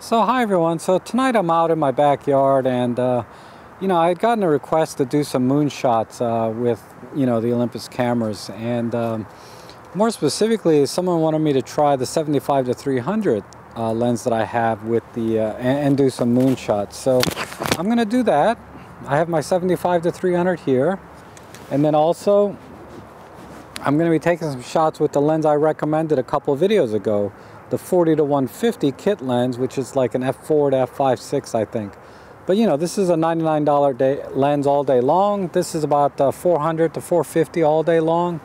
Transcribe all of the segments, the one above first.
So hi everyone, so tonight I'm out in my backyard and you know, I had gotten a request to do some moon shots with the Olympus cameras, and more specifically someone wanted me to try the 75-300 lens that I have with the and do some moon shots. So I'm gonna do that. I have my 75-300 here, and then also I'm gonna be taking some shots with the lens I recommended a couple videos ago, the 40-150 kit lens, which is like an f4 to f5.6 I think. But this is a $99 lens all day long. This is about 400 to 450 all day long.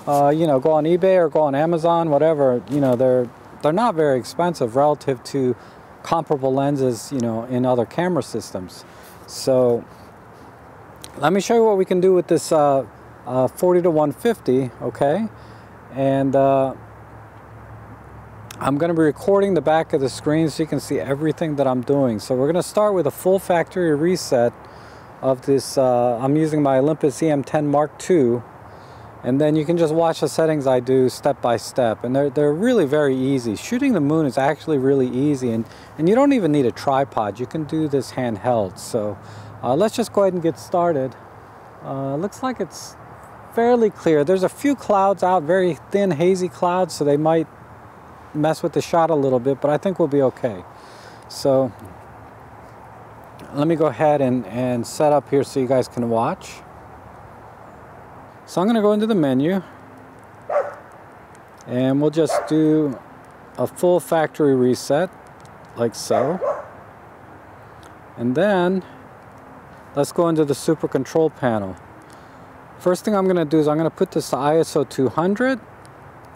Go on eBay or go on Amazon, whatever. They're not very expensive relative to comparable lenses in other camera systems. So let me show you what we can do with this 40-150, okay? And I'm going to be recording the back of the screen so you can see everything that I'm doing. So we're going to start with a full factory reset of this. I'm using my Olympus E-M10 Mark II, and then you can just watch the settings I do step by step, and they're really very easy. Shooting the moon is actually really easy, and you don't even need a tripod. You can do this handheld. So let's just go ahead and get started. Looks like it's fairly clear. There's a few clouds out, very thin hazy clouds, so they might mess with the shot a little bit, but I think we'll be okay. So let me go ahead and set up here so you guys can watch. So I'm going to go into the menu and we'll just do a full factory reset like so, and then let's go into the super control panel. First thing I'm going to do is I'm going to put this to ISO 200.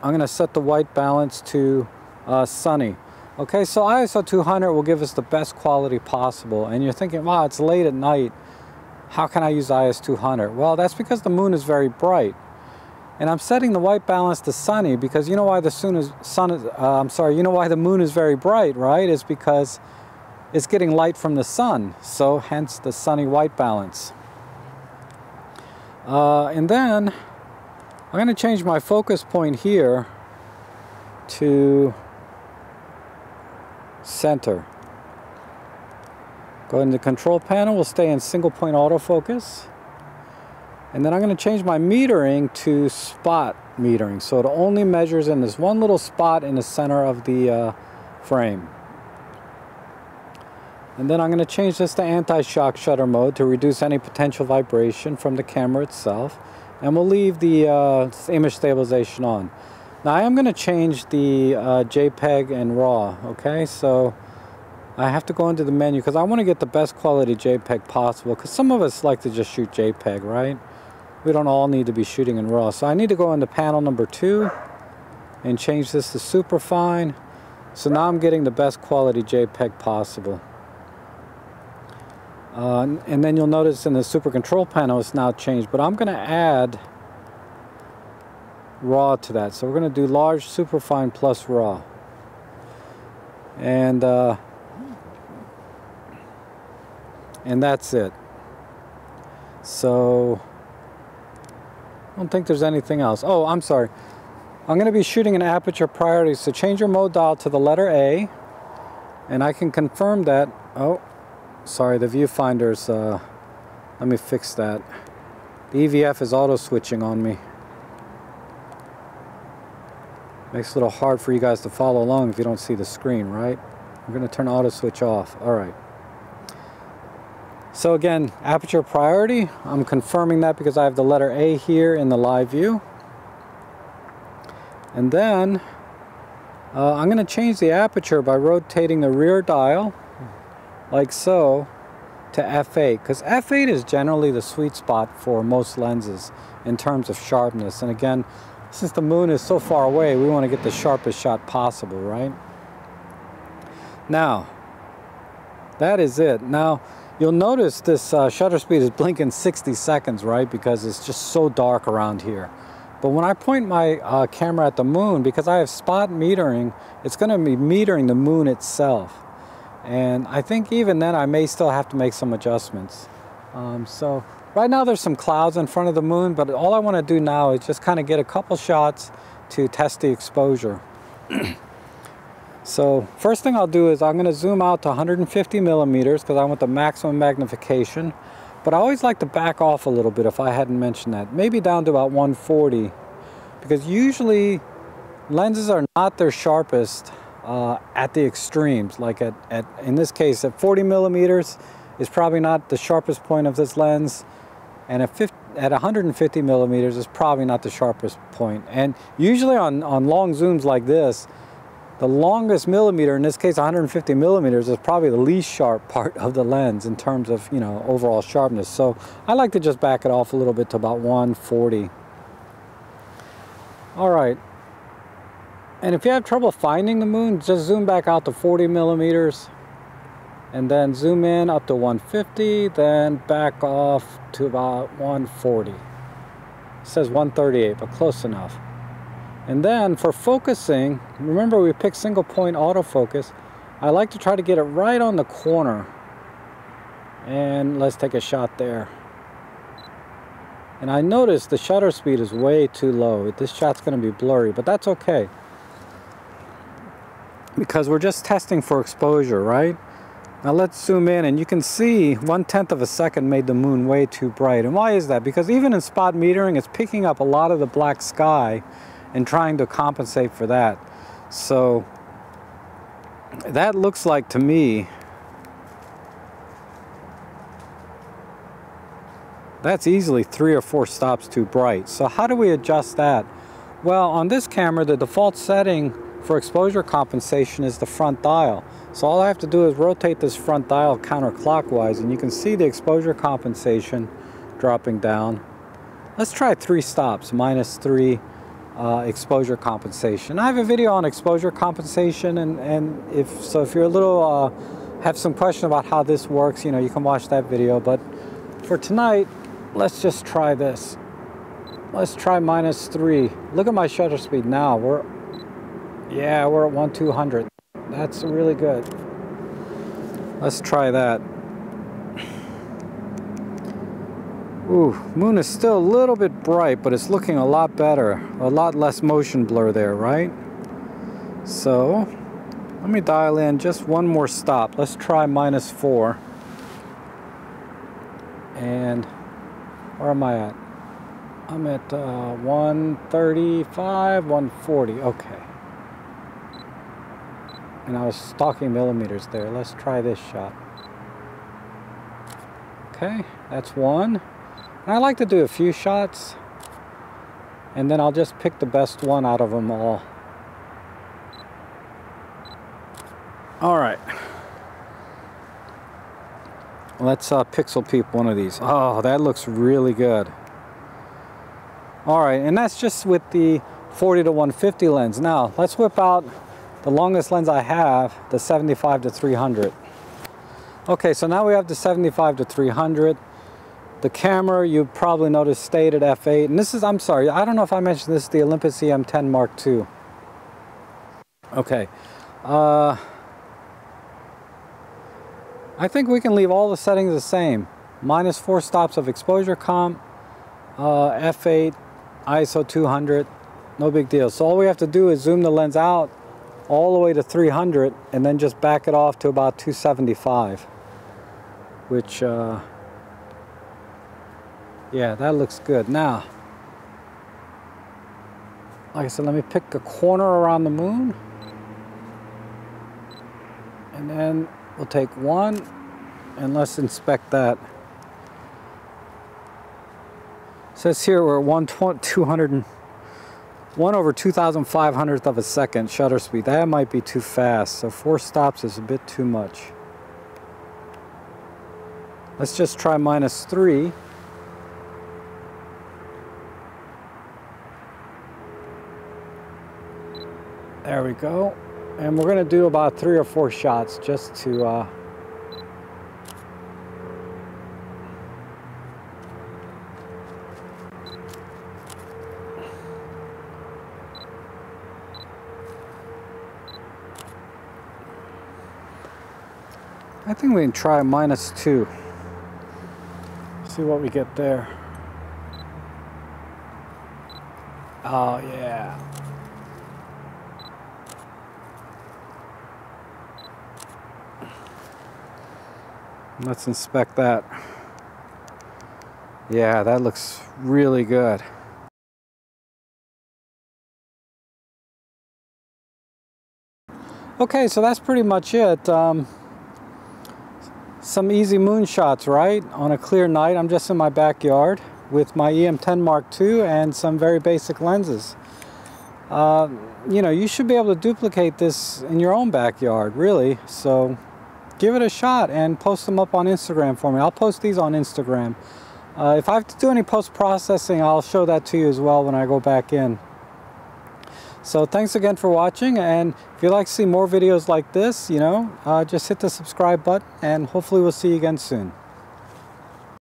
I'm going to set the white balance to sunny. Okay, so ISO 200 will give us the best quality possible. And you're thinking, wow, it's late at night. How can I use ISO 200? Well, that's because the moon is very bright. And I'm setting the white balance to sunny because you know why the moon is very bright, right? It's because it's getting light from the sun. So hence the sunny white balance. And then I'm going to change my focus point here to center. Go into the control panel, we'll stay in single point autofocus. And then I'm going to change my metering to spot metering, so it only measures in this one little spot in the center of the frame. And then I'm going to change this to anti-shock shutter mode to reduce any potential vibration from the camera itself. And we'll leave the image stabilization on. Now I am going to change the JPEG and RAW, okay? So I have to go into the menu because I want to get the best quality JPEG possible, because some of us like to just shoot JPEG, right? We don't all need to be shooting in RAW. So I need to go into panel number 2 and change this to superfine. So now I'm getting the best quality JPEG possible. And then you'll notice in the super control panel it's now changed, but I'm going to add RAW to that. So we're going to do large superfine plus RAW, and that's it. So I don't think there's anything else. Oh, I'm sorry. I'm going to be shooting an aperture priority, so change your mode dial to the letter A, and I can confirm that. Oh, sorry, the viewfinder's, let me fix that. The EVF is auto switching on me. Makes it a little hard for you guys to follow along if you don't see the screen, right? I'm going to turn auto switch off. Alright. So again, aperture priority, I'm confirming that because I have the letter A here in the live view. And then I'm going to change the aperture by rotating the rear dial like so to f8, because f8 is generally the sweet spot for most lenses in terms of sharpness. And again, since the moon is so far away, we want to get the sharpest shot possible, right? Now, that is it. Now, you'll notice this shutter speed is blinking 60 seconds, right? Because it's just so dark around here. But when I point my camera at the moon, because I have spot metering, it's going to be metering the moon itself. And I think even then I may still have to make some adjustments. So right now there's some clouds in front of the moon, but all I want to do now is just kind of get a couple shots to test the exposure. So first thing I'll do is I'm going to zoom out to 150 millimeters because I want the maximum magnification. But I always like to back off a little bit if I hadn't mentioned that. Maybe down to about 140. Because usually lenses are not their sharpest at the extremes. Like in this case, at 40 millimeters is probably not the sharpest point of this lens. And at 150 millimeters is probably not the sharpest point. And usually on long zooms like this, the longest millimeter, in this case 150 millimeters, is probably the least sharp part of the lens in terms of, you know, overall sharpness. So I like to just back it off a little bit to about 140. All right. And if you have trouble finding the moon, just zoom back out to 40 millimeters and then zoom in up to 150, then back off to about 140. It says 138, but close enough. And then for focusing, remember we picked single point autofocus. I like to try to get it right on the corner. And let's take a shot there. And I noticed the shutter speed is way too low. This shot's going to be blurry, but that's okay. Because we're just testing for exposure, right? Now let's zoom in and you can see 1/10 of a second made the moon way too bright. And why is that? Because even in spot metering, it's picking up a lot of the black sky and trying to compensate for that. So that looks like, to me, that's easily 3 or 4 stops too bright. So how do we adjust that? Well, on this camera, the default setting for exposure compensation is the front dial. So all I have to do is rotate this front dial counterclockwise and you can see the exposure compensation dropping down. Let's try 3 stops, -3 exposure compensation. I have a video on exposure compensation, and if you're a little have some question about how this works, you know, you can watch that video. But for tonight, let's just try this. Let's try -3. Look at my shutter speed now. We're at 1/200. That's really good. Let's try that. Ooh, moon is still a little bit bright, but it's looking a lot better. A lot less motion blur there, right? So, let me dial in just one more stop. Let's try -4. And where am I at? I'm at 135, 140. Okay. And I was talking millimeters there. Let's try this shot. Okay, that's one. And I like to do a few shots, and then I'll just pick the best one out of them all. All right. Let's pixel peep one of these. Oh, that looks really good. All right, and that's just with the 40 to 150 lens. Now, let's whip out the longest lens I have, the 75 to 300. Okay, so now we have the 75 to 300. The camera, you probably noticed, stayed at f8. And this is, I'm sorry, I don't know if I mentioned this, the Olympus E-M10 Mark II. Okay. I think we can leave all the settings the same. -4 stops of exposure comp, f8, ISO 200, no big deal. So all we have to do is zoom the lens out all the way to 300 and then just back it off to about 275, which yeah, that looks good. Now, like I said, let me pick a corner around the moon. And then we'll take one and let's inspect that. It says here we're at 1/2500th of a second shutter speed. That might be too fast, so 4 stops is a bit too much. Let's just try -3. There we go. And we're going to do about 3 or 4 shots just to I think we can try -2. See what we get there. Oh yeah. Let's inspect that. Yeah, that looks really good. Okay, so that's pretty much it. Some easy moonshots, right? On a clear night. I'm just in my backyard with my E-M10 Mark II and some very basic lenses. You know, you should be able to duplicate this in your own backyard, really. So give it a shot and post them up on Instagram for me. I'll post these on Instagram. If I have to do any post-processing, I'll show that to you as well when I go back in. So thanks again for watching, and if you'd like to see more videos like this, you know, just hit the subscribe button, and hopefully we'll see you again soon.